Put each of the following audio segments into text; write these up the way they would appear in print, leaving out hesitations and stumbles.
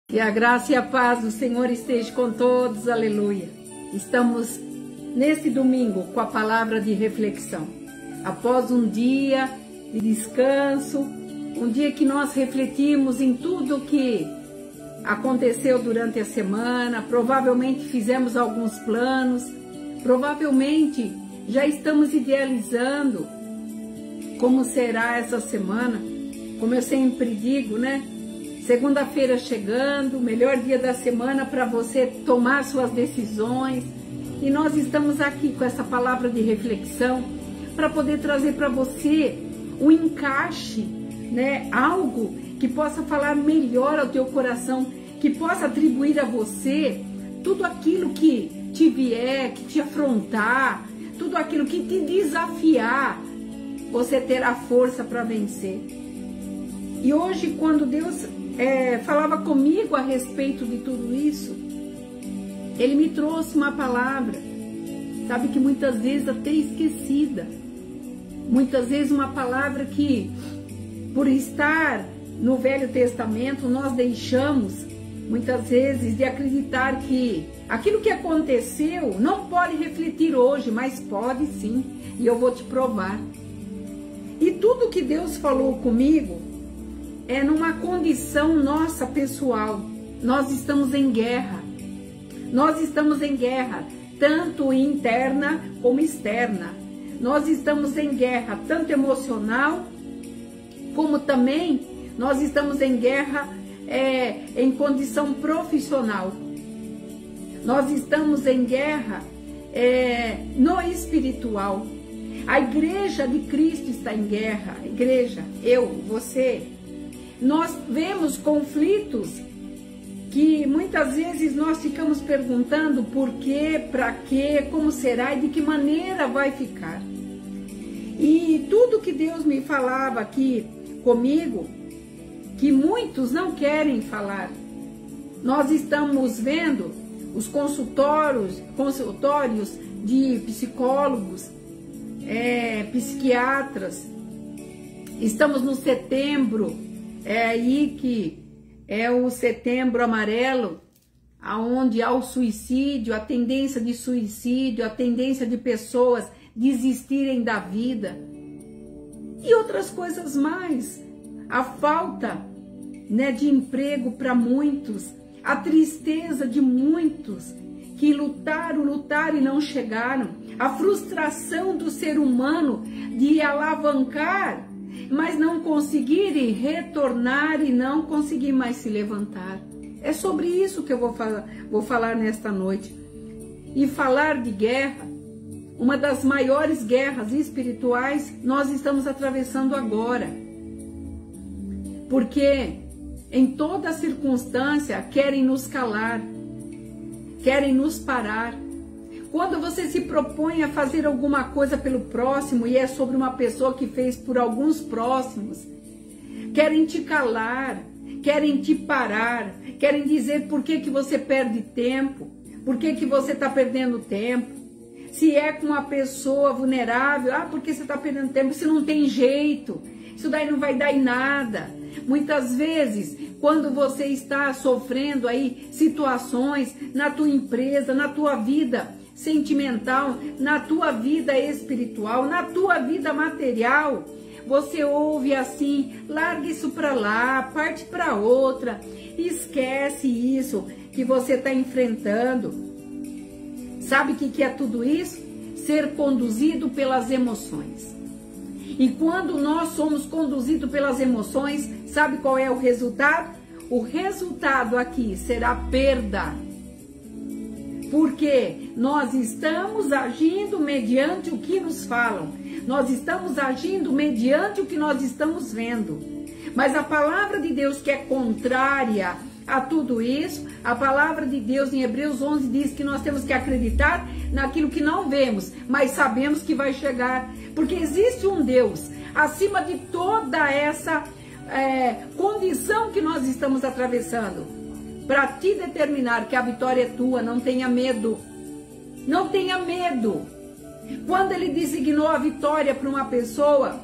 Que a graça e a paz do Senhor esteja com todos, aleluia. Estamos nesse domingo com a palavra de reflexão. Após um dia de descanso, um dia que nós refletimos em tudo o que aconteceu durante a semana, provavelmente fizemos alguns planos, provavelmente já estamos idealizando como será essa semana. Como eu sempre digo, né? Segunda-feira chegando, o melhor dia da semana para você tomar suas decisões. E nós estamos aqui com essa palavra de reflexão para poder trazer para você um encaixe, né? Algo que possa falar melhor ao teu coração, que possa atribuir a você tudo aquilo que te vier, que te afrontar, tudo aquilo que te desafiar, você terá força para vencer. E hoje, quando Deus falava comigo a respeito de tudo isso, Ele me trouxe uma palavra, sabe, que muitas vezes até esquecida, muitas vezes uma palavra que, por estar no Velho Testamento, nós deixamos, muitas vezes, de acreditar que aquilo que aconteceu não pode refletir hoje, mas pode sim, e eu vou te provar. E tudo que Deus falou comigo é numa condição nossa pessoal. Nós estamos em guerra. Nós estamos em guerra, tanto interna como externa. Nós estamos em guerra, tanto emocional, como também nós estamos em guerra em condição profissional. Nós estamos em guerra no espiritual. A igreja de Cristo está em guerra. A igreja, eu, você. Nós vemos conflitos que muitas vezes nós ficamos perguntando por quê, para quê, como será e de que maneira vai ficar. E tudo que Deus me falava aqui comigo, que muitos não querem falar. Nós estamos vendo os consultórios de psicólogos, psiquiatras. Estamos no setembro, aí que é o setembro amarelo, aonde há o suicídio, a tendência de suicídio, a tendência de pessoas desistirem da vida e outras coisas mais. A falta, né, de emprego para muitos, a tristeza de muitos que lutaram e não chegaram, a frustração do ser humano de alavancar, mas não conseguir retornar e não conseguir mais se levantar. É sobre isso que eu vou falar nesta noite. E falar de guerra, uma das maiores guerras espirituais, nós estamos atravessando agora. Porque em toda circunstância querem nos calar, querem nos parar. Quando você se propõe a fazer alguma coisa pelo próximo e é sobre uma pessoa que fez por alguns próximos, querem te calar, querem te parar, querem dizer por que você perde tempo, por que você está perdendo tempo. Se é com uma pessoa vulnerável, porque você está perdendo tempo, isso não tem jeito, isso daí não vai dar em nada. Muitas vezes, quando você está sofrendo aí situações na tua empresa, na tua vida sentimental, na tua vida espiritual, na tua vida material, você ouve assim: larga isso para lá, parte para outra, esquece isso que você está enfrentando. Sabe o que é tudo isso? Ser conduzido pelas emoções. E quando nós somos conduzidos pelas emoções, sabe qual é o resultado? O resultado aqui será perda. Porque nós estamos agindo mediante o que nos falam. Nós estamos agindo mediante o que nós estamos vendo. Mas a palavra de Deus, que é contrária a tudo isso, a palavra de Deus em Hebreus 11 diz que nós temos que acreditar naquilo que não vemos, mas sabemos que vai chegar. Porque existe um Deus acima de toda essa condição que nós estamos atravessando, para te determinar que a vitória é tua. Não tenha medo. Não tenha medo. Quando Ele designou a vitória para uma pessoa,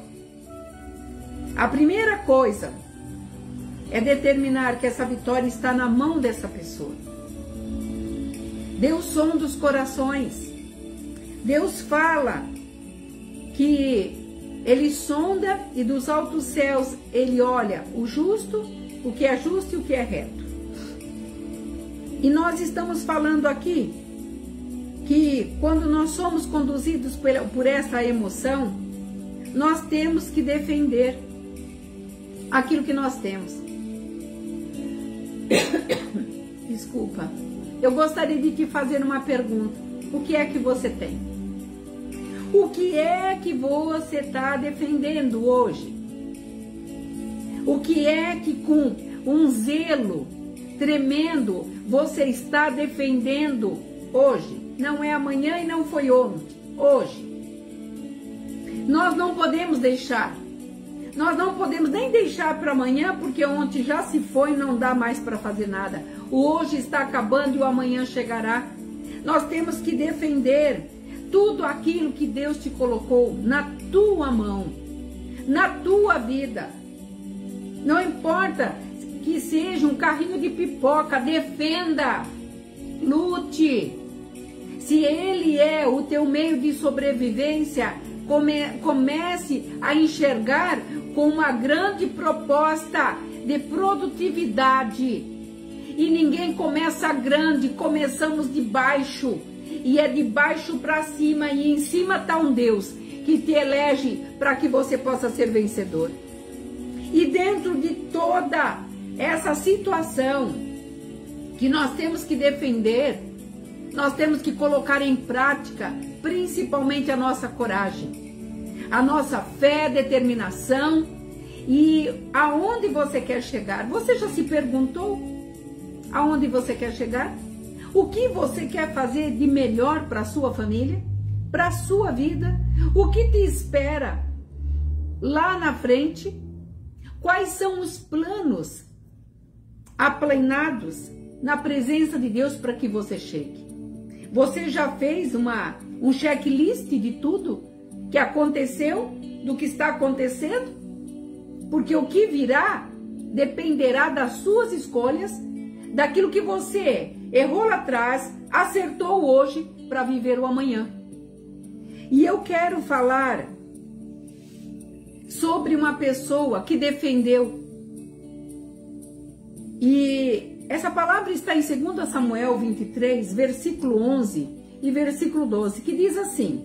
a primeira coisa é determinar que essa vitória está na mão dessa pessoa. Deus sonda os corações. Deus fala que Ele sonda e dos altos céus Ele olha o justo, o que é justo e o que é reto. E nós estamos falando aqui que quando nós somos conduzidos por essa emoção, nós temos que defender aquilo que nós temos. Desculpa. Eu gostaria de te fazer uma pergunta. O que é que você tem? O que é que você está defendendo hoje? O que é que com um zelo tremendo você está defendendo hoje? Não é amanhã e não foi ontem. Hoje. Nós não podemos deixar. Nós não podemos nem deixar para amanhã, porque ontem já se foi e não dá mais para fazer nada. O hoje está acabando e o amanhã chegará. Nós temos que defender tudo aquilo que Deus te colocou na tua mão, na tua vida. Não importa que seja um carrinho de pipoca, defenda, lute. Se ele é o teu meio de sobrevivência, comece a enxergar com uma grande proposta de produtividade. E ninguém começa grande, começamos de baixo. E é de baixo para cima, e em cima está um Deus que te elege para que você possa ser vencedor. E dentro de toda essa situação que nós temos que defender, nós temos que colocar em prática, principalmente a nossa coragem, a nossa fé, determinação e aonde você quer chegar. Você já se perguntou aonde você quer chegar? O que você quer fazer de melhor para a sua família, para a sua vida? O que te espera lá na frente? Quais são os planos aplanados na presença de Deus para que você chegue? Você já fez um checklist de tudo que aconteceu, do que está acontecendo? Porque o que virá dependerá das suas escolhas, daquilo que você errou lá atrás, acertou hoje para viver o amanhã. E eu quero falar sobre uma pessoa que defendeu. E essa palavra está em 2 Samuel 23, versículo 11 e versículo 12, que diz assim: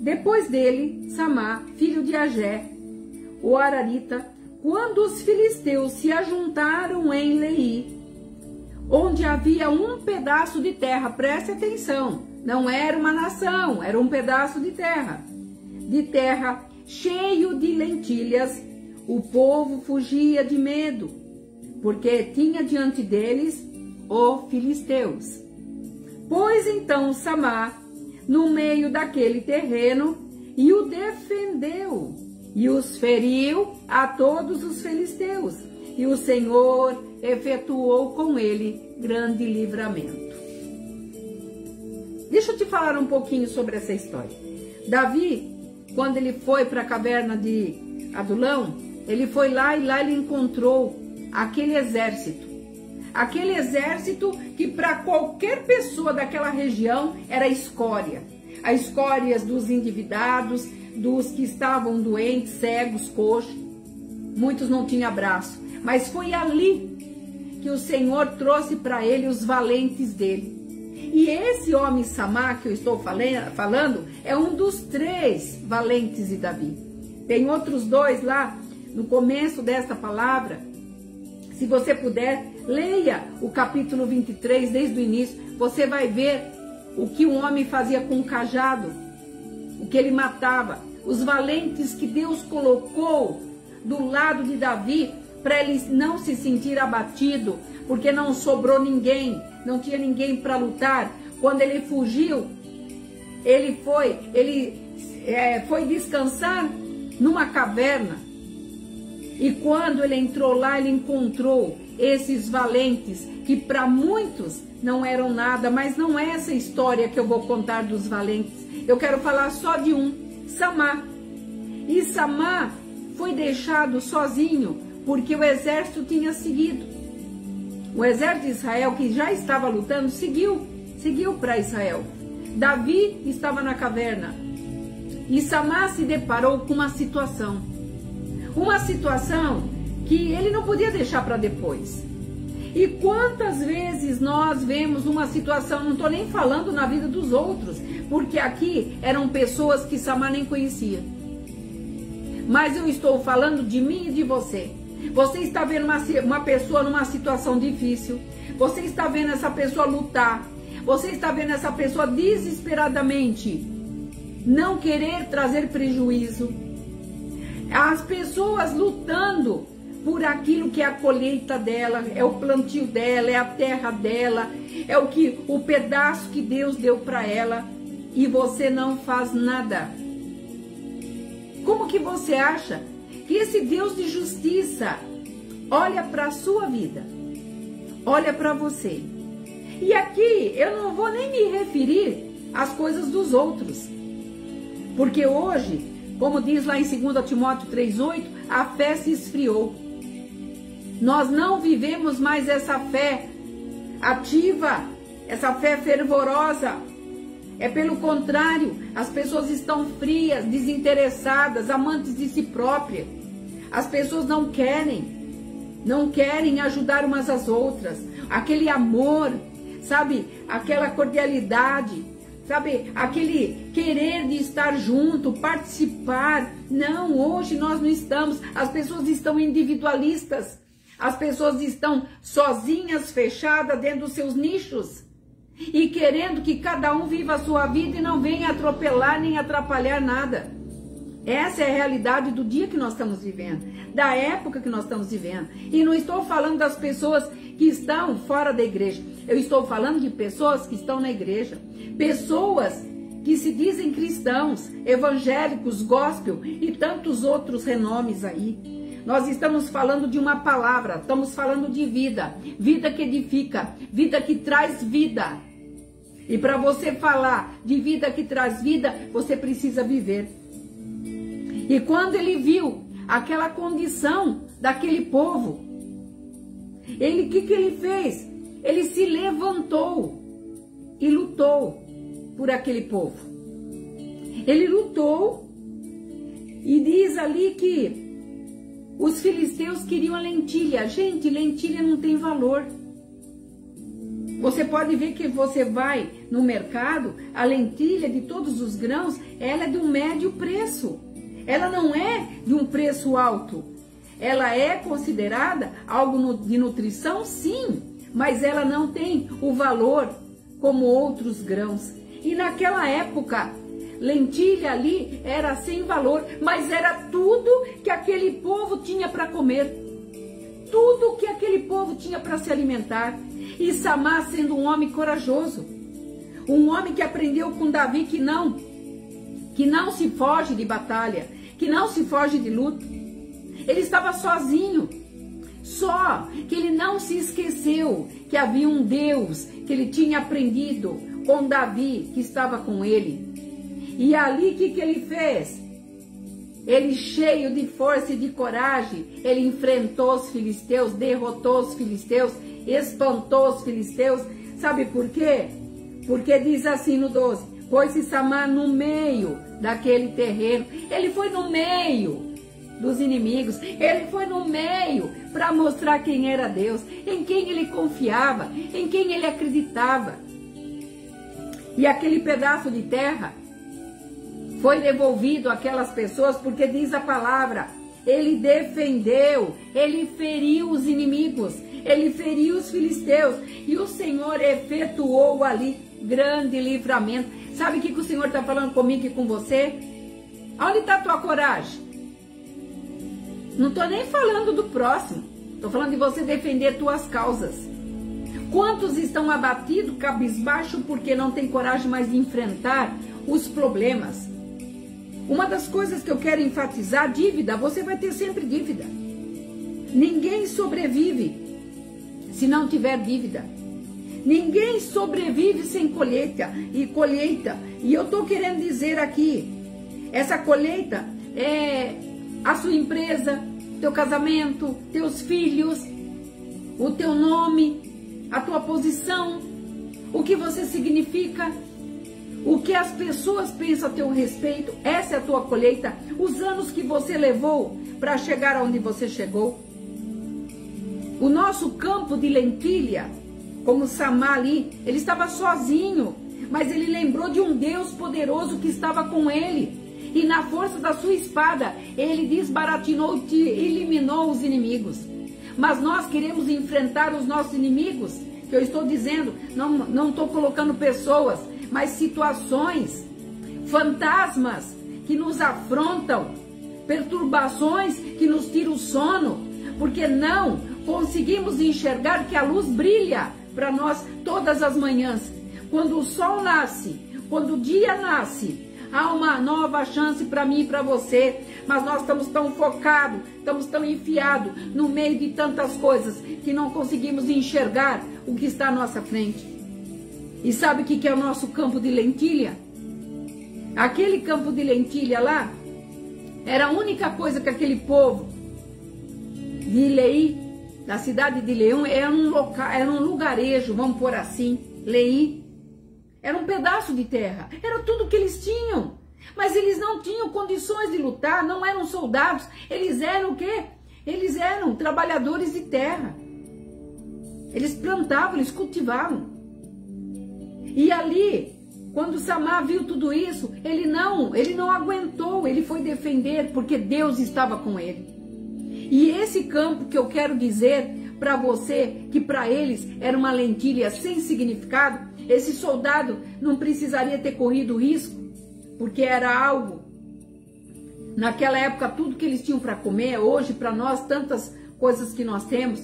depois dele, Samá, filho de Agé, o Ararita, quando os filisteus se ajuntaram em Leí, onde havia um pedaço de terra, preste atenção, não era uma nação, era um pedaço de terra cheio de lentilhas, o povo fugia de medo, porque tinha diante deles os filisteus. Pôs então Samá no meio daquele terreno e o defendeu, e os feriu a todos os filisteus, e o Senhor efetuou com ele grande livramento. Deixa eu te falar um pouquinho sobre essa história. Davi, quando ele foi para a caverna de Adulão, ele foi lá e lá ele encontrou aquele exército que para qualquer pessoa daquela região era escória. As escórias dos endividados, dos que estavam doentes, cegos, coxos, muitos não tinham braço, mas foi ali que o Senhor trouxe para ele os valentes dele. E esse homem Samá que eu estou falando é um dos 3 valentes de Davi. Tem outros 2 lá no começo desta palavra. Se você puder, leia o capítulo 23 desde o início. Você vai ver o que um homem fazia com o cajado, o que ele matava. Os valentes que Deus colocou do lado de Davi para ele não se sentir abatido, porque não sobrou ninguém, não tinha ninguém para lutar. Quando ele fugiu, ele foi descansar numa caverna. E quando ele entrou lá, ele encontrou esses valentes, que para muitos não eram nada, mas não é essa história que eu vou contar dos valentes. Eu quero falar só de um, Samá. E Samá foi deixado sozinho porque o exército tinha seguido. O exército de Israel, que já estava lutando, seguiu para Israel. Davi estava na caverna e Samá se deparou com uma situação que ele não podia deixar para depois. E quantas vezes nós vemos uma situação, não estou nem falando na vida dos outros, porque aqui eram pessoas que Samá nem conhecia, mas eu estou falando de mim e de você. Você está vendo uma pessoa numa situação difícil, você está vendo essa pessoa lutar, você está vendo essa pessoa desesperadamente não querer trazer prejuízo, as pessoas lutando por aquilo que é a colheita dela, é o plantio dela, é a terra dela, é o pedaço que Deus deu para ela, e você não faz nada. Como que você acha que esse Deus de justiça olha para a sua vida, olha para você? E aqui eu não vou nem me referir às coisas dos outros, porque hoje, como diz lá em 2 Timóteo 3,8, a fé se esfriou. Nós não vivemos mais essa fé ativa, essa fé fervorosa. É pelo contrário, as pessoas estão frias, desinteressadas, amantes de si próprias. As pessoas não querem ajudar umas às outras. Aquele amor, sabe? Aquela cordialidade, sabe? Aquele querer de estar junto, participar. Não, hoje nós não estamos. As pessoas estão individualistas. As pessoas estão sozinhas, fechadas dentro dos seus nichos e querendo que cada um viva a sua vida e não venha atropelar nem atrapalhar nada. Essa é a realidade do dia que nós estamos vivendo, da época que nós estamos vivendo. E não estou falando das pessoas que estão fora da igreja. Eu estou falando de pessoas que estão na igreja. Pessoas que se dizem cristãos, evangélicos, gospel e tantos outros renomes aí. Nós estamos falando de uma palavra, estamos falando de vida. Vida que edifica, vida que traz vida. E para você falar de vida que traz vida, você precisa viver. E quando ele viu aquela condição daquele povo, o que ele fez? Ele se levantou e lutou por aquele povo. Ele lutou e diz ali que os filisteus queriam a lentilha. Gente, lentilha não tem valor. Você pode ver que você vai no mercado, a lentilha de todos os grãos, ela é de um médio preço. Ela não é de um preço alto. Ela é considerada algo de nutrição, sim, mas ela não tem o valor como outros grãos. E naquela época, lentilha ali era sem valor, mas era tudo que aquele povo tinha para comer. Tudo que aquele povo tinha para se alimentar. E Samá, sendo um homem corajoso, um homem que aprendeu com Davi que não se foge de batalha, que não se foge de luta. Ele estava sozinho, só que ele não se esqueceu que havia um Deus que ele tinha aprendido com Davi, que estava com ele. E ali o que ele fez? Ele, cheio de força e de coragem, ele enfrentou os filisteus, derrotou os filisteus, espantou os filisteus. Sabe por quê? Porque diz assim no 12, pôs-se Samá no meio daquele terreno. Ele foi no meio dos inimigos, ele foi no meio para mostrar quem era Deus, em quem ele confiava, em quem ele acreditava. E aquele pedaço de terra foi devolvido àquelas pessoas, porque diz a palavra, ele defendeu, ele feriu os inimigos, ele feriu os filisteus, e o Senhor efetuou ali grande livramento. Sabe o que o Senhor está falando comigo e com você? Onde está a tua coragem? Não estou nem falando do próximo, estou falando de você defender tuas causas. Quantos estão abatidos, cabisbaixo, porque não tem coragem mais de enfrentar os problemas? Uma das coisas que eu quero enfatizar, dívida, você vai ter sempre dívida. Ninguém sobrevive se não tiver dívida. Ninguém sobrevive sem colheita. E eu estou querendo dizer aqui, essa colheita é a sua empresa, teu casamento, teus filhos, o teu nome, a tua posição, o que você significa, o que as pessoas pensam a teu respeito. Essa é a tua colheita, os anos que você levou para chegar onde você chegou. O nosso campo de lentilha, como Samá ali, ele estava sozinho, mas ele lembrou de um Deus poderoso que estava com ele. E na força da sua espada, ele desbaratinou e eliminou os inimigos. Mas nós queremos enfrentar os nossos inimigos, que eu estou dizendo, não estou colocando pessoas, mas situações, fantasmas que nos afrontam, perturbações que nos tiram o sono, porque não conseguimos enxergar que a luz brilha para nós todas as manhãs. Quando o sol nasce, quando o dia nasce, há uma nova chance para mim e para você, mas nós estamos tão focados, estamos tão enfiados no meio de tantas coisas que não conseguimos enxergar o que está à nossa frente. E sabe o que é o nosso campo de lentilha? Aquele campo de lentilha lá era a única coisa que aquele povo de Leí, da cidade de Leão, era um lugarejo, vamos pôr assim, Leí. Era um pedaço de terra, era tudo que eles tinham. Mas eles não tinham condições de lutar, não eram soldados. Eles eram o quê? Eles eram trabalhadores de terra. Eles plantavam, eles cultivavam. E ali, quando Samá viu tudo isso, ele não aguentou, ele foi defender, porque Deus estava com ele. E esse campo que eu quero dizer para você, que para eles era uma lentilha sem significado, esse soldado não precisaria ter corrido risco, porque era algo, naquela época, tudo que eles tinham para comer. Hoje, para nós, tantas coisas que nós temos.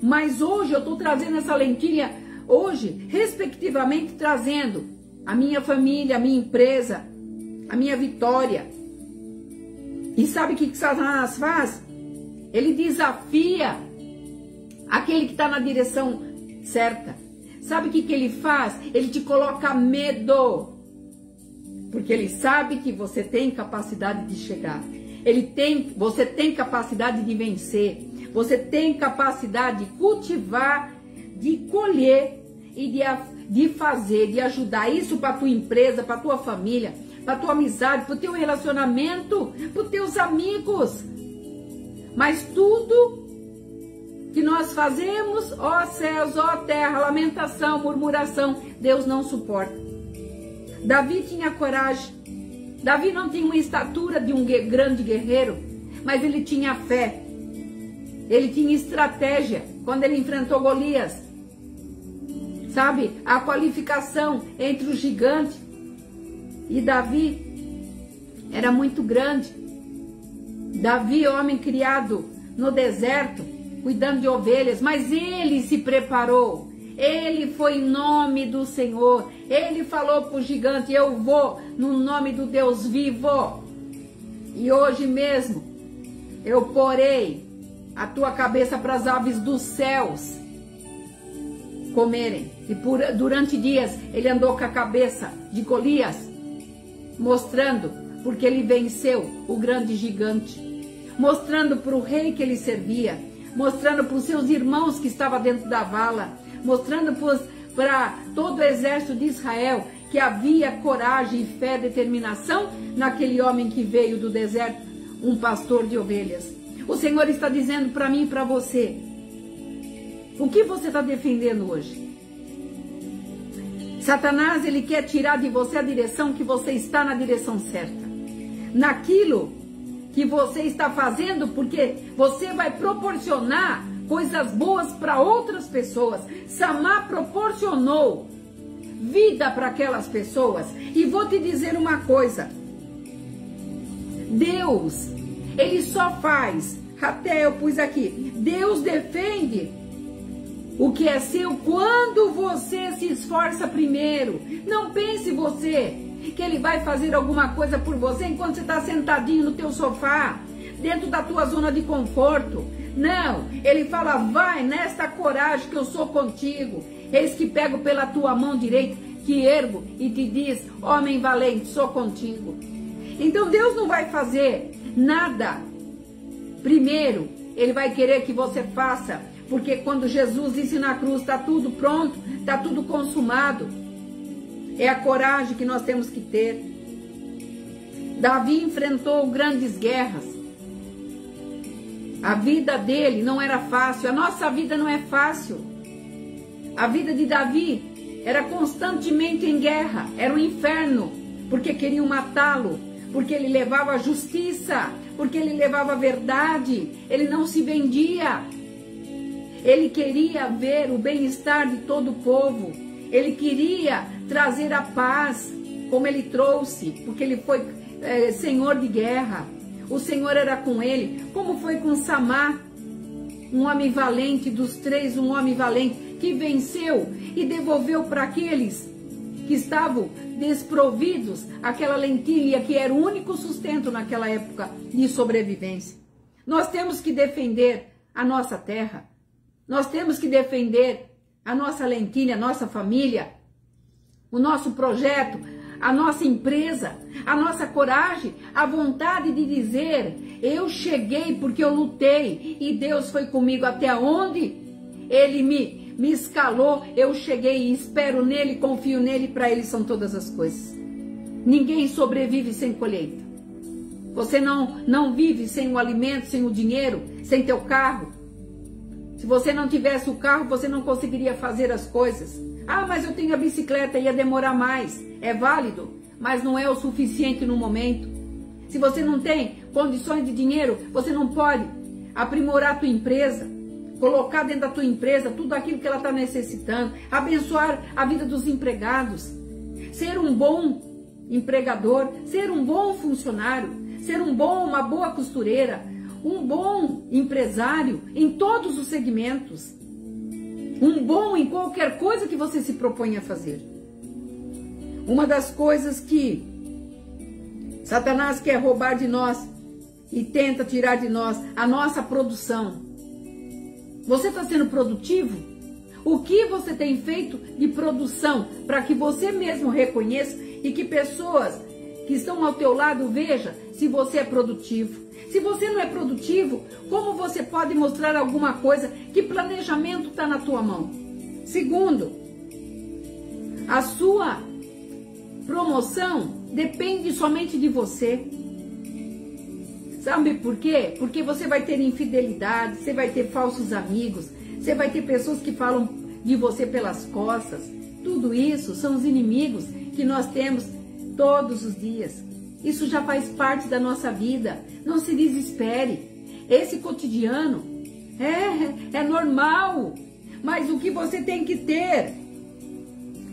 Mas hoje eu estou trazendo essa lentilha, hoje, respectivamente, trazendo a minha família, a minha empresa, a minha vitória. E sabe o que Satanás faz? Ele desafia aquele que está na direção certa. Sabe o que ele faz? Ele te coloca medo. Porque ele sabe que você tem capacidade de chegar. Você tem capacidade de vencer. Você tem capacidade de cultivar, de colher e de fazer, de ajudar. Isso para a tua empresa, para a tua família, para a tua amizade, para o teu relacionamento, para os teus amigos. Mas tudo que nós fazemos, ó céus, ó terra, lamentação, murmuração, Deus não suporta. Davi tinha coragem. Davi não tinha uma estatura de um grande guerreiro, mas ele tinha fé. Ele tinha estratégia quando ele enfrentou Golias. Sabe, a qualificação entre o gigante e Davi era muito grande. Davi, homem criado no deserto, cuidando de ovelhas, mas ele se preparou. Ele foi em nome do Senhor. Ele falou para o gigante: eu vou no nome do Deus vivo. E hoje mesmo eu porei a tua cabeça para as aves dos céus comerem. E durante dias ele andou com a cabeça de Golias, mostrando porque ele venceu o grande gigante, mostrando para o rei que ele servia, mostrando para os seus irmãos que estavam dentro da vala, mostrando para todo o exército de Israel que havia coragem, fé, determinação naquele homem que veio do deserto, um pastor de ovelhas. O Senhor está dizendo para mim e para você: o que você está defendendo hoje? Satanás, ele quer tirar de você a direção, que você está na direção certa, naquilo que você está fazendo, porque você vai proporcionar coisas boas para outras pessoas. Samá proporcionou vida para aquelas pessoas. E vou te dizer uma coisa: Deus, ele só faz, até eu pus aqui, Deus defende o que é seu quando você se esforça primeiro. Não pense você que ele vai fazer alguma coisa por você enquanto você está sentadinho no teu sofá, dentro da tua zona de conforto. Não, ele fala: vai nesta coragem que eu sou contigo. Eis que pego pela tua mão direita, que ergo e te diz: homem valente, sou contigo. Então Deus não vai fazer nada Primeiro, ele vai querer que você faça, porque quando Jesus disse na cruz, está tudo pronto, está tudo consumado. É a coragem que nós temos que ter. Davi enfrentou grandes guerras. A vida dele não era fácil, a nossa vida não é fácil. A vida de Davi era constantemente em guerra, era um inferno, porque queriam matá-lo, porque ele levava a justiça, porque ele levava a verdade, ele não se vendia. Ele queria ver o bem-estar de todo o povo, ele queria trazer a paz, como ele trouxe, porque ele foi senhor de guerra. O Senhor era com ele, como foi com Samá, um homem valente, dos três, um homem valente, que venceu e devolveu para aqueles que estavam desprovidos aquela lentilha que era o único sustento naquela época de sobrevivência. Nós temos que defender a nossa terra, nós temos que defender a nossa lentilha, a nossa família, o nosso projeto, a nossa empresa, a nossa coragem, a vontade de dizer, eu cheguei porque eu lutei e Deus foi comigo até onde Ele me escalou, eu cheguei e espero nele, confio nele, para ele são todas as coisas. Ninguém sobrevive sem colheita. Você não vive sem o alimento, sem o dinheiro, sem teu carro. Se você não tivesse o carro, você não conseguiria fazer as coisas. Ah, mas eu tenho a bicicleta, ia demorar mais. É válido, mas não é o suficiente no momento. Se você não tem condições de dinheiro, você não pode aprimorar a tua empresa, colocar dentro da tua empresa tudo aquilo que ela está necessitando, abençoar a vida dos empregados, ser um bom empregador, ser um bom funcionário, ser uma boa costureira, um bom empresário em todos os segmentos, um bom em qualquer coisa que você se propõe a fazer. Uma das coisas que Satanás quer roubar de nós e tenta tirar de nós a nossa produção. Você está sendo produtivo? O que você tem feito de produção para que você mesmo reconheça e que pessoas que estão ao teu lado vejam se você é produtivo? Se você não é produtivo, como você pode mostrar alguma coisa? Que planejamento está na tua mão? Segundo, a sua promoção depende somente de você. Sabe por quê? Porque você vai ter infidelidade, você vai ter falsos amigos, você vai ter pessoas que falam de você pelas costas. Tudo isso são os inimigos que nós temos todos os dias. Isso já faz parte da nossa vida. Não se desespere. Esse cotidiano é normal. Mas o que você tem que ter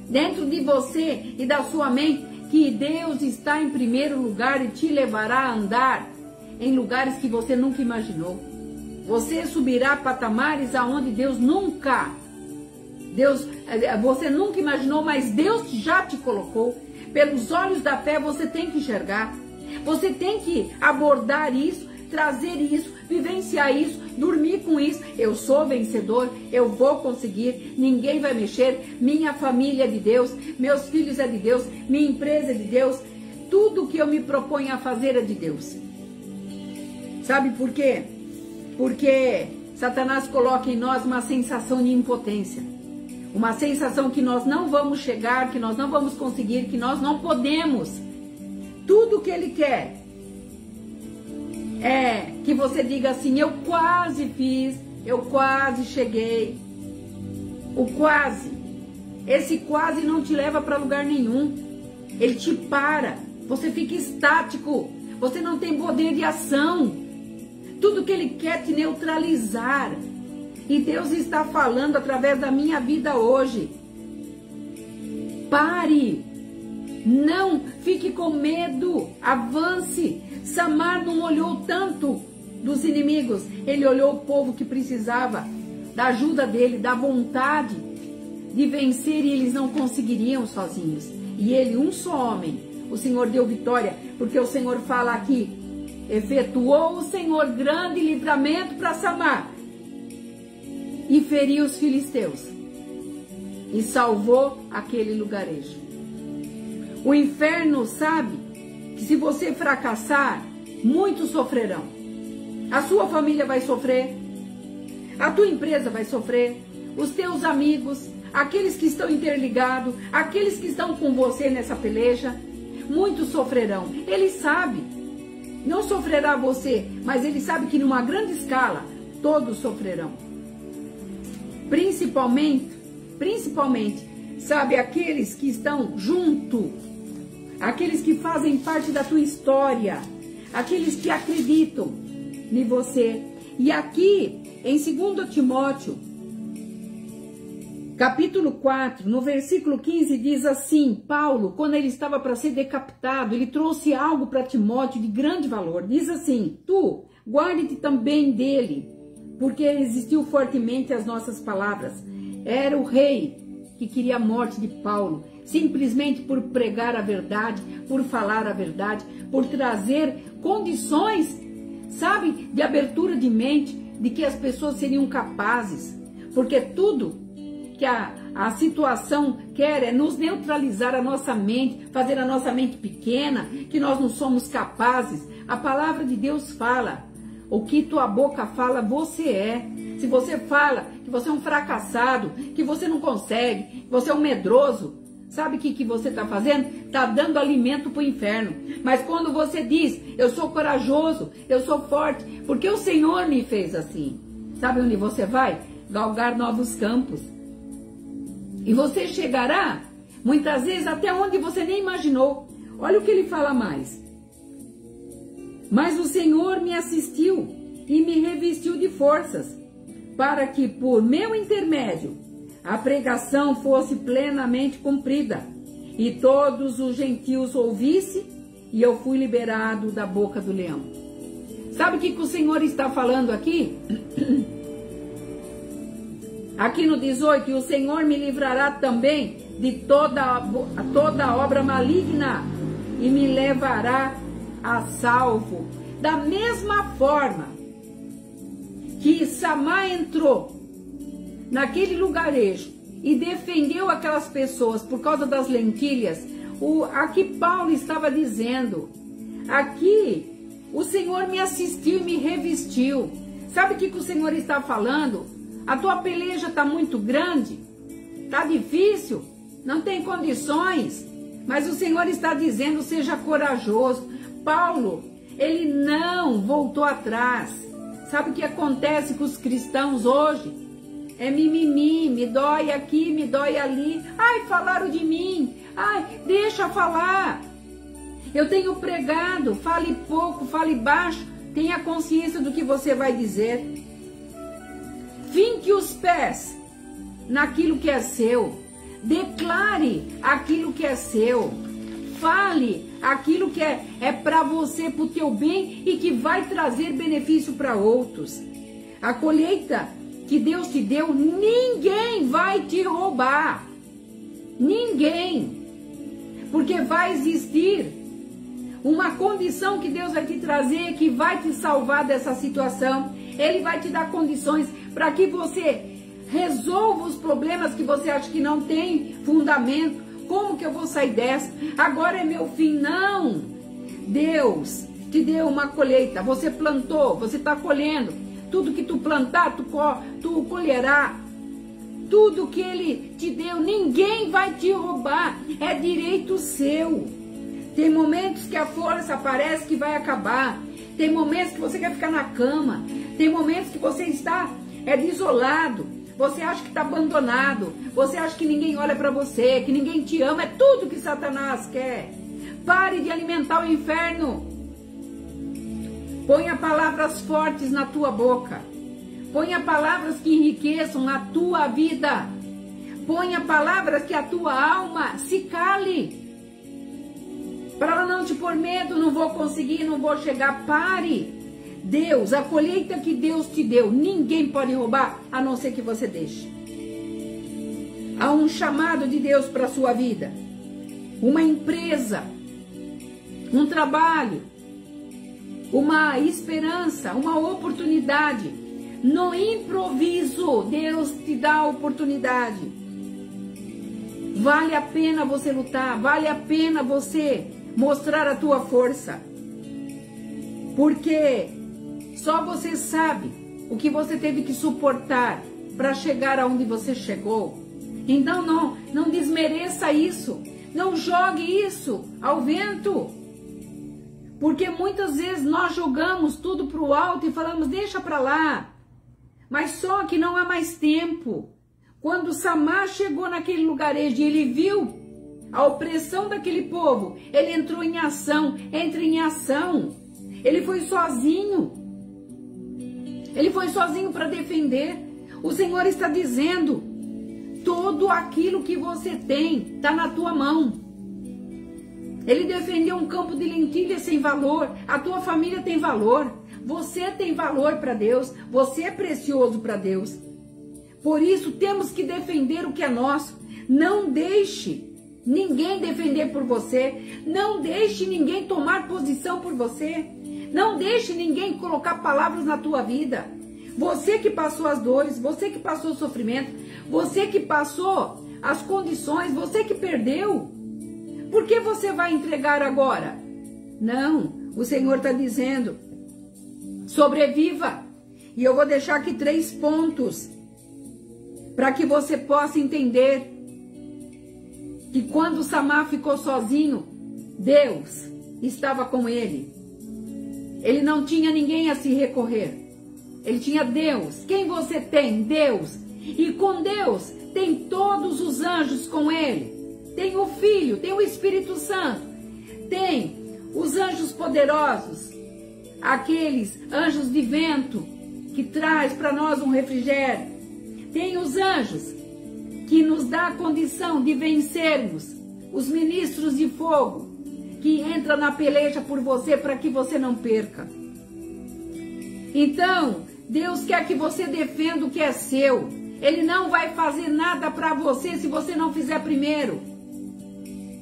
dentro de você e da sua mente, que Deus está em primeiro lugar e te levará a andar em lugares que você nunca imaginou. Você subirá patamares aonde você nunca imaginou, mas Deus já te colocou. Pelos olhos da fé você tem que enxergar. Você tem que abordar isso, trazer isso, vivenciar isso, dormir com isso. Eu sou vencedor, eu vou conseguir, ninguém vai mexer, minha família é de Deus, meus filhos é de Deus, minha empresa é de Deus, tudo que eu me proponho a fazer é de Deus. Sabe por quê? Porque Satanás coloca em nós uma sensação de impotência, uma sensação que nós não vamos chegar, que nós não vamos conseguir, que nós não podemos. Tudo que ele quer é que você diga assim, eu quase fiz, eu quase cheguei. O quase, esse quase não te leva para lugar nenhum. Ele te para, você fica estático, você não tem poder de ação. Tudo que ele quer te neutralizar. E Deus está falando através da minha vida hoje. Pare. Não fique com medo. Avance. Samar não olhou tanto dos inimigos. Ele olhou o povo que precisava da ajuda dele, da vontade de vencer, e eles não conseguiriam sozinhos. E ele, um só homem, o Senhor deu vitória, porque o Senhor fala aqui, efetuou o Senhor grande livramento para Samar e feriu os filisteus e salvou aquele lugarejo. O inferno sabe que se você fracassar, muitos sofrerão. A sua família vai sofrer. A tua empresa vai sofrer. Os teus amigos, aqueles que estão interligados, aqueles que estão com você nessa peleja, muitos sofrerão. Ele sabe. Não sofrerá você, mas ele sabe que numa grande escala, todos sofrerão. Principalmente, sabe, aqueles que estão junto, aqueles que fazem parte da tua história, aqueles que acreditam em você. E aqui, em 2 Timóteo, capítulo 4, no versículo 15, diz assim, Paulo, quando ele estava para ser decapitado, ele trouxe algo para Timóteo de grande valor. Diz assim, tu, guarde-te também dele, porque resistiu fortemente às nossas palavras. Era o rei que queria a morte de Paulo, simplesmente por pregar a verdade, por falar a verdade, por trazer condições, sabe, de abertura de mente, de que as pessoas seriam capazes, porque tudo que a situação quer é nos neutralizar a nossa mente, fazer a nossa mente pequena, que nós não somos capazes. A palavra de Deus fala, o que tua boca fala, você é. Se você fala que você é um fracassado, que você não consegue, que você é um medroso, sabe o que você está fazendo? Está dando alimento para o inferno. Mas quando você diz, eu sou corajoso, eu sou forte, porque o Senhor me fez assim. Sabe onde você vai? Galgar novos campos. E você chegará, muitas vezes, até onde você nem imaginou. Olha o que ele fala mais. Mas o Senhor me assistiu e me revestiu de forças, para que, por meu intermédio, a pregação fosse plenamente cumprida, e todos os gentios ouvissem, e eu fui liberado da boca do leão. Sabe o que o Senhor está falando aqui? Aqui no 18, e o Senhor me livrará também de toda obra maligna e me levará a salvo. Da mesma forma que Samá entrou naquele lugarejo e defendeu aquelas pessoas por causa das lentilhas, aqui Paulo estava dizendo, aqui o Senhor me assistiu e me revestiu. Sabe o que o Senhor está falando? A tua peleja está muito grande, está difícil, não tem condições, mas o Senhor está dizendo, seja corajoso. Paulo, ele não voltou atrás. Sabe o que acontece com os cristãos hoje? É mimimi, me dói aqui, me dói ali. Ai, falaram de mim. Ai, deixa falar. Eu tenho pregado, fale pouco, fale baixo. Tenha consciência do que você vai dizer. Finque os pés naquilo que é seu. Declare aquilo que é seu. Fale aquilo que é para você, para o teu bem e que vai trazer benefício para outros. A colheita que Deus te deu, ninguém vai te roubar. Ninguém. Porque vai existir uma condição que Deus vai te trazer, que vai te salvar dessa situação. Ele vai te dar condições para que você resolva os problemas que você acha que não tem fundamento. Como que eu vou sair dessa? Agora é meu fim. Não! Deus te deu uma colheita. Você plantou, você está colhendo. Tudo que tu plantar, tu colherá. Tudo que Ele te deu, ninguém vai te roubar. É direito seu. Tem momentos que a força parece que vai acabar. Tem momentos que você quer ficar na cama. Tem momentos que você está desolado. Você acha que está abandonado. Você acha que ninguém olha para você, que ninguém te ama. É tudo que Satanás quer. Pare de alimentar o inferno. Ponha palavras fortes na tua boca. Ponha palavras que enriqueçam a tua vida. Ponha palavras que a tua alma se cale. Para ela não te pôr medo, não vou conseguir, não vou chegar. Pare. Deus, a colheita que Deus te deu, ninguém pode roubar, a não ser que você deixe. Há um chamado de Deus para a sua vida. Uma empresa, um trabalho, uma esperança, uma oportunidade. No improviso, Deus te dá a oportunidade. Vale a pena você lutar, vale a pena você mostrar a tua força. Porque Só você sabe o que você teve que suportar para chegar aonde você chegou. Então não desmereça isso. Não jogue isso ao vento. Porque muitas vezes nós jogamos tudo para o alto e falamos, deixa para lá. Mas só que não há mais tempo. Quando Samar chegou naquele lugarejo e ele viu a opressão daquele povo, ele entrou em ação, entra em ação. Ele foi sozinho. Ele foi sozinho para defender. O Senhor está dizendo, tudo aquilo que você tem está na tua mão. Ele defendeu um campo de lentilhas sem valor. A tua família tem valor. Você tem valor para Deus. Você é precioso para Deus. Por isso temos que defender o que é nosso. Não deixe ninguém defender por você. Não deixe ninguém tomar posição por você. Não deixe ninguém colocar palavras na tua vida. Você que passou as dores, você que passou o sofrimento, você que passou as condições, você que perdeu. Por que você vai entregar agora? Não, o Senhor está dizendo, sobreviva. E eu vou deixar aqui 3 pontos para que você possa entender que quando Samar ficou sozinho, Deus estava com ele. Ele não tinha ninguém a se recorrer. Ele tinha Deus. Quem você tem? Deus. E com Deus tem todos os anjos com ele. Tem o Filho, tem o Espírito Santo. Tem os anjos poderosos. Aqueles anjos de vento que traz para nós um refrigério. Tem os anjos que nos dá a condição de vencermos. Os ministros de fogo que entram na peleja por você para que você não perca. Então, Deus quer que você defenda o que é seu. Ele não vai fazer nada para você se você não fizer primeiro.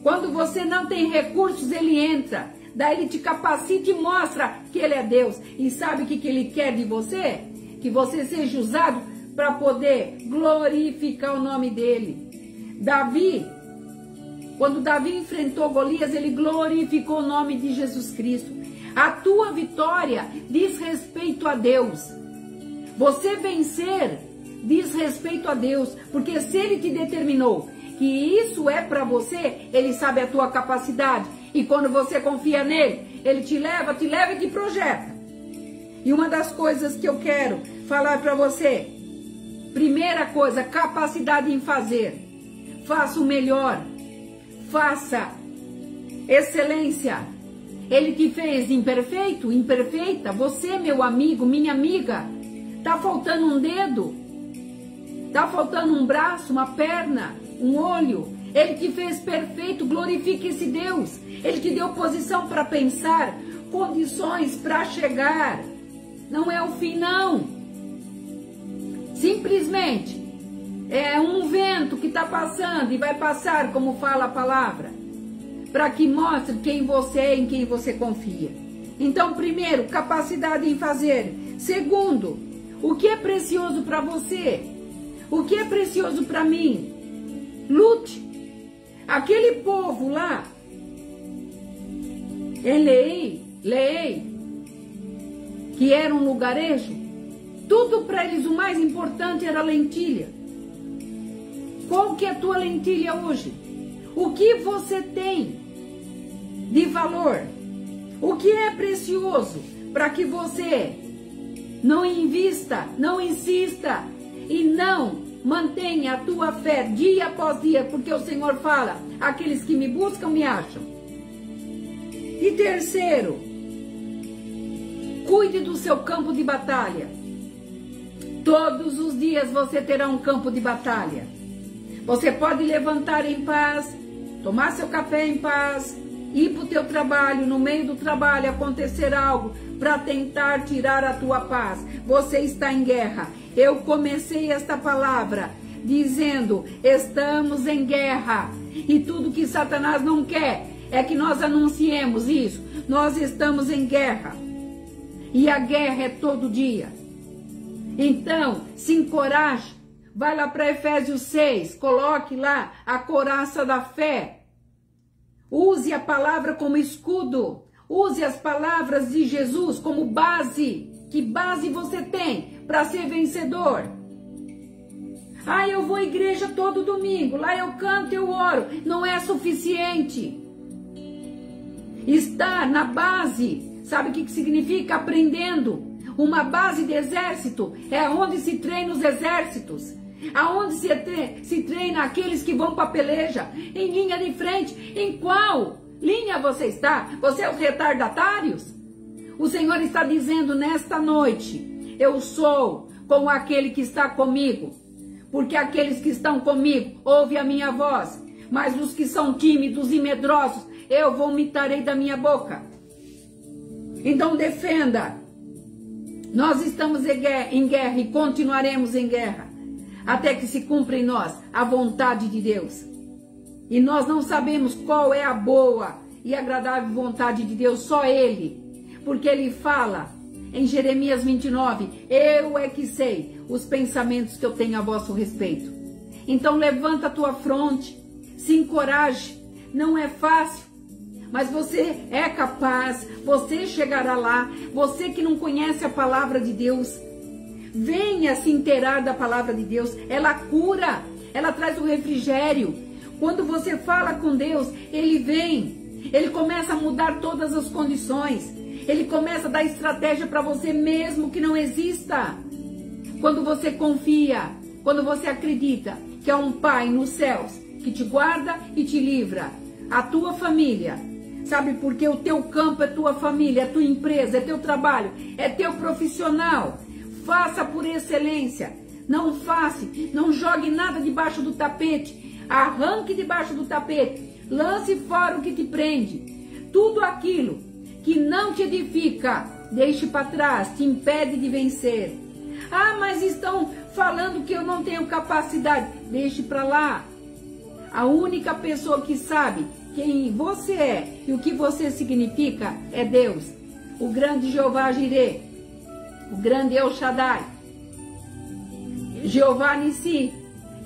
Quando você não tem recursos, ele entra. Daí ele te capacita e mostra que ele é Deus. E sabe o que ele quer de você? Que você seja usado para poder glorificar o nome dele. Davi, quando Davi enfrentou Golias, ele glorificou o nome de Jesus Cristo. A tua vitória diz respeito a Deus. Você vencer diz respeito a Deus. Porque se ele te determinou que isso é para você, ele sabe a tua capacidade. E quando você confia nele, ele te leva e te projeta. E uma das coisas que eu quero falar para você, primeira coisa, capacidade em fazer. Faça o melhor. Faça excelência. Ele te fez imperfeito, imperfeita. Você, meu amigo, minha amiga, tá faltando um dedo, tá faltando um braço, uma perna, um olho. Ele te fez perfeito, glorifique esse Deus. Ele te deu posição para pensar, condições para chegar. Não é o fim, não. Simplesmente é um vento que está passando e vai passar, como fala a palavra, para que mostre quem você é, em quem você confia. Então, primeiro, capacidade em fazer. Segundo, o que é precioso para você? O que é precioso para mim? Lute. Aquele povo lá, Leei, que era um lugarejo, tudo para eles o mais importante era a lentilha. Qual que é a tua lentilha hoje? O que você tem de valor? O que é precioso para que você não invista, não insista e não mantenha a tua fé dia após dia, porque o Senhor fala, aqueles que me buscam me acham. E terceiro, cuide do seu campo de batalha. Todos os dias você terá um campo de batalha. Você pode levantar em paz, tomar seu café em paz, ir para o teu trabalho, no meio do trabalho acontecer algo para tentar tirar a tua paz. Você está em guerra. Eu comecei esta palavra dizendo, estamos em guerra. E tudo que Satanás não quer é que nós anunciemos isso. Nós estamos em guerra. E a guerra é todo dia. Então, se encoraje. Vai lá para Efésios 6, coloque lá a couraça da fé. Use a palavra como escudo. Use as palavras de Jesus como base. Que base você tem para ser vencedor? Ah, eu vou à igreja todo domingo, lá eu canto, eu oro. Não é suficiente. Estar na base, sabe o que significa? Aprendendo. Uma base de exército é onde se treina os exércitos. Aonde se treina aqueles que vão para a peleja. Em linha de frente. Em qual linha você está? Você é os retardatários? O Senhor está dizendo nesta noite: eu sou com aquele que está comigo. Porque aqueles que estão comigo ouvem a minha voz. Mas os que são tímidos e medrosos, eu vomitarei da minha boca. Então defenda. Nós estamos em guerra e continuaremos em guerra. Até que se cumpra em nós a vontade de Deus. E nós não sabemos qual é a boa e agradável vontade de Deus, só Ele. Porque Ele fala em Jeremias 29, eu é que sei os pensamentos que eu tenho a vosso respeito. Então levanta a tua fronte, se encoraje, não é fácil, mas você é capaz, você chegará lá. Você que não conhece a palavra de Deus, venha se inteirar da palavra de Deus. Ela cura, ela traz o refrigério. Quando você fala com Deus, Ele vem, Ele começa a mudar todas as condições. Ele começa a dar estratégia para você mesmo que não exista. Quando você confia, quando você acredita que há um Pai nos céus que te guarda e te livra, a tua família, sabe, porque o teu campo é tua família, é tua empresa, é teu trabalho, é teu profissional. Faça por excelência, não faça, não jogue nada debaixo do tapete, arranque debaixo do tapete, lance fora o que te prende, tudo aquilo que não te edifica, deixe para trás, te impede de vencer. Ah, mas estão falando que eu não tenho capacidade, deixe para lá. A única pessoa que sabe quem você é e o que você significa é Deus, o grande Jeová Jireh, o grande El Shaddai, Jeová Nissi.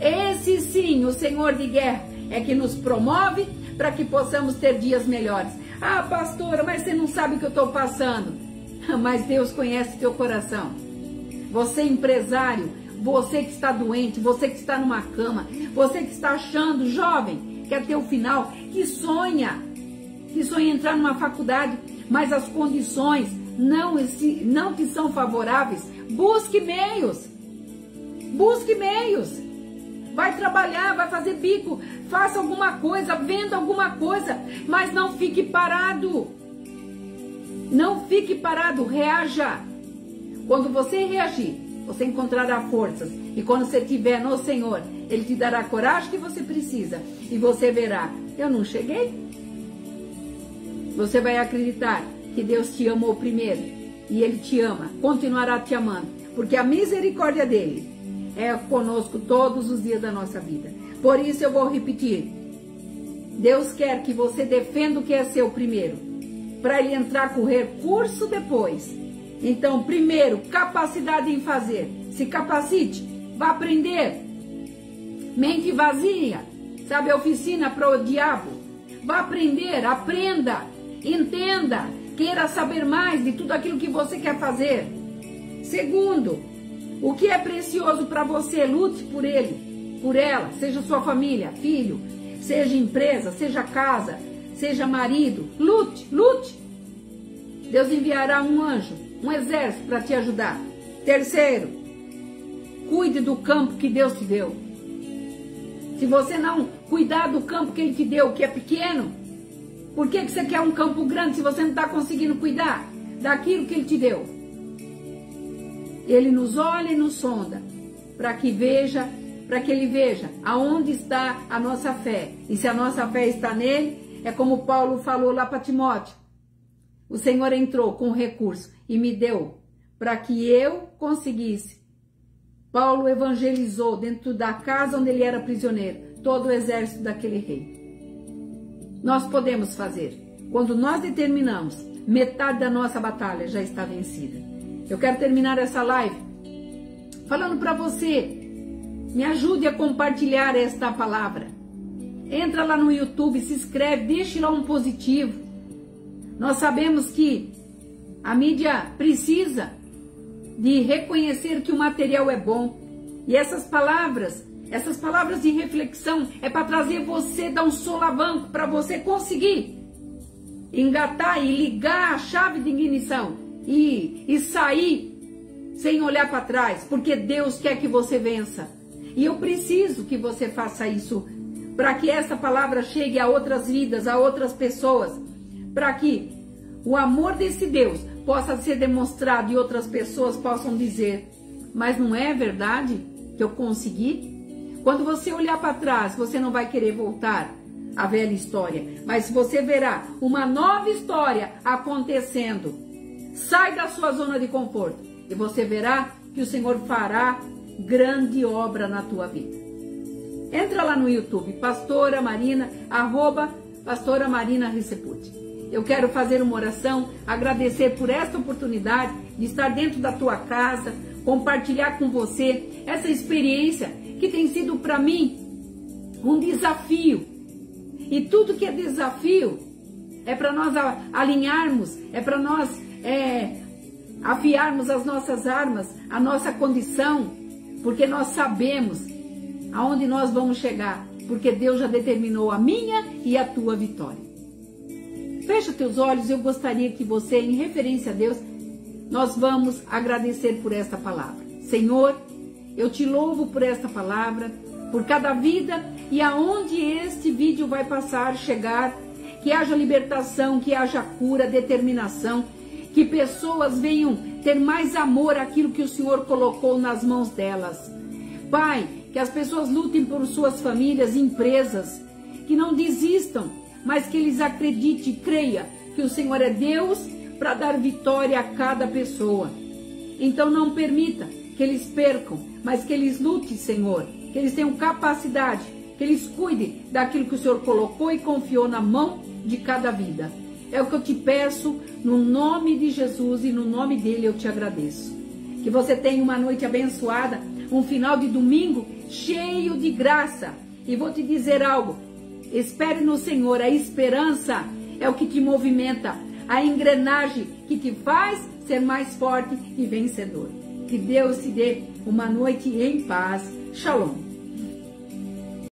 Esse sim, o Senhor de guerra, é que nos promove para que possamos ter dias melhores. Ah, pastora, mas você não sabe o que eu estou passando. Mas Deus conhece teu coração. Você empresário, você que está doente, você que está numa cama, você que está achando, jovem, que é teu final, que sonha entrar numa faculdade, mas as condições não te são favoráveis. Busque meios. Busque meios. Vai trabalhar, vai fazer bico, faça alguma coisa, venda alguma coisa, mas não fique parado. Não fique parado, reaja. Quando você reagir, você encontrará forças. E quando você estiver no Senhor, Ele te dará a coragem que você precisa. E você verá, eu não cheguei. Você vai acreditar que Deus te amou primeiro. E Ele te ama, continuará te amando. Porque a misericórdia dEle é conosco todos os dias da nossa vida. Por isso eu vou repetir. Deus quer que você defenda o que é seu primeiro, para Ele entrar com recurso depois. Então, primeiro, capacidade em fazer. Se capacite, vá aprender. Mente vazia, sabe, a oficina para o diabo. Vá aprender, aprenda, entenda, queira saber mais de tudo aquilo que você quer fazer. Segundo, o que é precioso para você, lute por ele, por ela, seja sua família, filho, seja empresa, seja casa, seja marido, lute, lute. Deus enviará um anjo, um exército para te ajudar. Terceiro, cuide do campo que Deus te deu. Se você não cuidar do campo que Ele te deu, que é pequeno, por que você quer um campo grande se você não está conseguindo cuidar daquilo que Ele te deu? Ele nos olha e nos sonda, para que Ele veja aonde está a nossa fé. E se a nossa fé está nele, é como Paulo falou lá para Timóteo. O Senhor entrou com recurso e me deu para que eu conseguisse. Paulo evangelizou dentro da casa onde ele era prisioneiro, todo o exército daquele rei. Nós podemos fazer. Quando nós determinamos, metade da nossa batalha já está vencida. Eu quero terminar essa live falando para você, me ajude a compartilhar esta palavra. Entra lá no YouTube, se inscreve, deixe lá um positivo. Nós sabemos que a mídia precisa de reconhecer que o material é bom. E essas palavras de reflexão é para trazer você, dar um solavanco para você conseguir engatar e ligar a chave de ignição e sair sem olhar para trás, porque Deus quer que você vença. E eu preciso que você faça isso para que essa palavra chegue a outras vidas, a outras pessoas, para que o amor desse Deus possa ser demonstrado e outras pessoas possam dizer: mas não é verdade que eu consegui? Quando você olhar para trás, você não vai querer voltar à velha história, mas você verá uma nova história acontecendo. Sai da sua zona de conforto e você verá que o Senhor fará grande obra na tua vida. Entra lá no YouTube, Pastora Marina, @Pastora Marina Ricepucci. Eu quero fazer uma oração, agradecer por esta oportunidade de estar dentro da tua casa, compartilhar com você essa experiência que tem sido para mim um desafio. E tudo que é desafio é para nós alinharmos, é para nós afiarmos as nossas armas, a nossa condição, porque nós sabemos aonde nós vamos chegar, porque Deus já determinou a minha e a tua vitória. Fecha teus olhos, eu gostaria que você, em referência a Deus, nós vamos agradecer por esta palavra. Senhor, eu te louvo por esta palavra, por cada vida e aonde este vídeo vai passar, chegar, que haja libertação, que haja cura, determinação, que pessoas venham ter mais amor àquilo que o Senhor colocou nas mãos delas. Pai, que as pessoas lutem por suas famílias, empresas, que não desistam, mas que eles acreditem e creiam que o Senhor é Deus para dar vitória a cada pessoa. Então não permita que eles percam, mas que eles lutem, Senhor, que eles tenham capacidade, que eles cuidem daquilo que o Senhor colocou e confiou na mão de cada vida. É o que eu te peço, no nome de Jesus, e no nome dele eu te agradeço. Que você tenha uma noite abençoada, um final de domingo cheio de graça. E vou te dizer algo, espere no Senhor, a esperança é o que te movimenta, a engrenagem que te faz ser mais forte e vencedor. Que Deus te dê uma noite em paz. Shalom.